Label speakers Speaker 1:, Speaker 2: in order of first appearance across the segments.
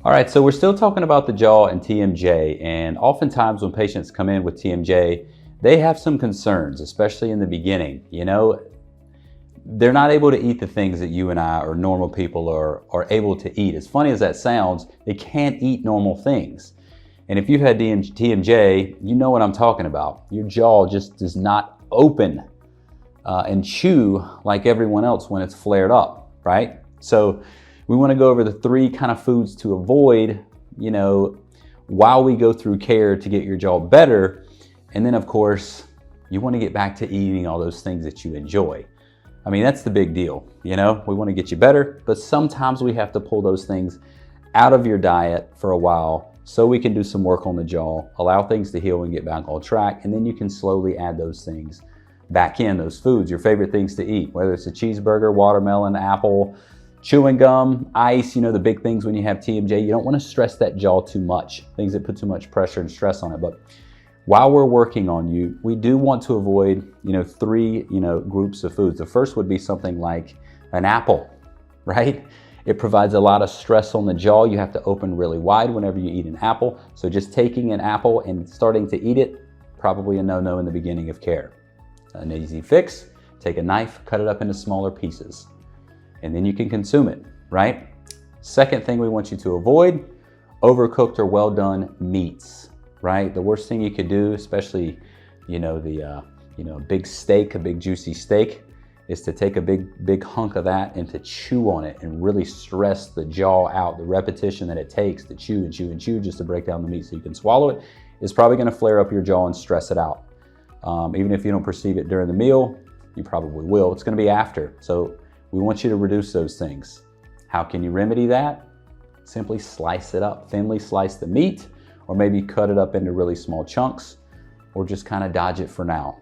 Speaker 1: All right, so we're still talking about the jaw and TMJ, and oftentimes when patients come in with TMJ, they have some concerns, especially in the beginning. You know, they're not able to eat the things that you and I or normal people are able to eat. As funny as that sounds, they can't eat normal things. And if you've had TMJ, you know what I'm talking about. Your jaw just does not open and chew like everyone else when it's flared up, right? So we want to go over the 3 kind of foods to avoid, you know, while we go through care to get your jaw better. And then of course, you want to get back to eating all those things that you enjoy. I mean, that's the big deal. You know, we want to get you better, but sometimes we have to pull those things out of your diet for a while so we can do some work on the jaw, allow things to heal and get back on track. And then you can slowly add those things back in, those foods, your favorite things to eat, whether it's a cheeseburger, watermelon, apple, chewing gum, ice, you know, the big things when you have TMJ. You don't want to stress that jaw too much, things that put too much pressure and stress on it. But while we're working on you, we do want to avoid, you know, 3, you know, groups of foods. The first would be something like an apple, right? It provides a lot of stress on the jaw. You have to open really wide whenever you eat an apple. So just taking an apple and starting to eat it, probably a no-no in the beginning of care. An easy fix, take a knife, cut it up into smaller pieces, and then you can consume it, right? Second thing we want you to avoid, overcooked or well done meats, right? The worst thing you could do, especially, you know, a big steak, a big juicy steak, is to take a big hunk of that and to chew on it and really stress the jaw out. The repetition that it takes to chew and chew and chew just to break down the meat so you can swallow it is probably gonna flare up your jaw and stress it out. Even if you don't perceive it during the meal, you probably will. It's gonna be after. So we want you to reduce those things. How can you remedy that? Simply slice it up, thinly slice the meat, or maybe cut it up into really small chunks, or just kind of dodge it for now.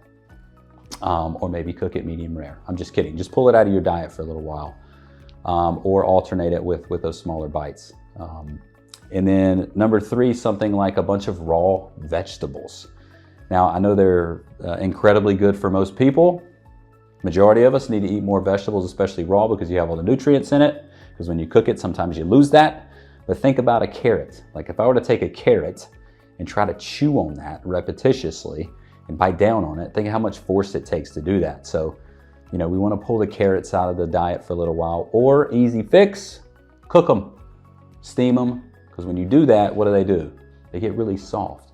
Speaker 1: Or maybe cook it medium rare. I'm just kidding. Just pull it out of your diet for a little while, or alternate it with those smaller bites. And then number 3, something like a bunch of raw vegetables. Now, I know they're incredibly good for most people. Majority of us need to eat more vegetables, especially raw, because you have all the nutrients in it. Because when you cook it, sometimes you lose that. But think about a carrot. Like if I were to take a carrot and try to chew on that repetitiously and bite down on it, think of how much force it takes to do that. So, you know, we want to pull the carrots out of the diet for a little while, or easy fix, cook them, steam them. Because when you do that, what do? They get really soft,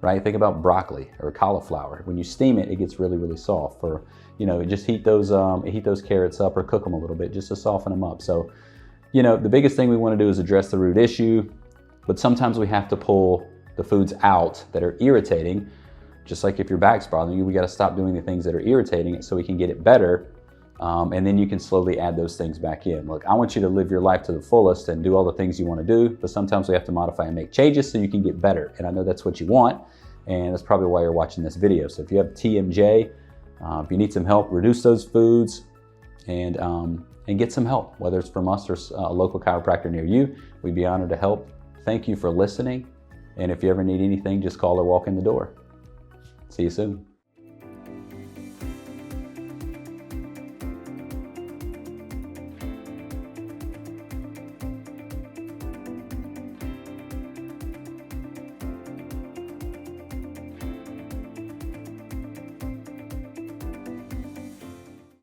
Speaker 1: right? Think about broccoli or cauliflower. When you steam it, it gets really, really soft. Or, you know, just heat those carrots up or cook them a little bit just to soften them up. So, you know, the biggest thing we want to do is address the root issue, but sometimes we have to pull the foods out that are irritating. Just like if your back's bothering you, we got to stop doing the things that are irritating it so we can get it better. And then you can slowly add those things back in. Look, I want you to live your life to the fullest and do all the things you want to do, but sometimes we have to modify and make changes so you can get better. And I know that's what you want, and that's probably why you're watching this video. So if you have TMJ, if you need some help, reduce those foods and get some help, whether it's from us or a local chiropractor near you. We'd be honored to help. Thank you for listening. And if you ever need anything, just call or walk in the door. See you soon.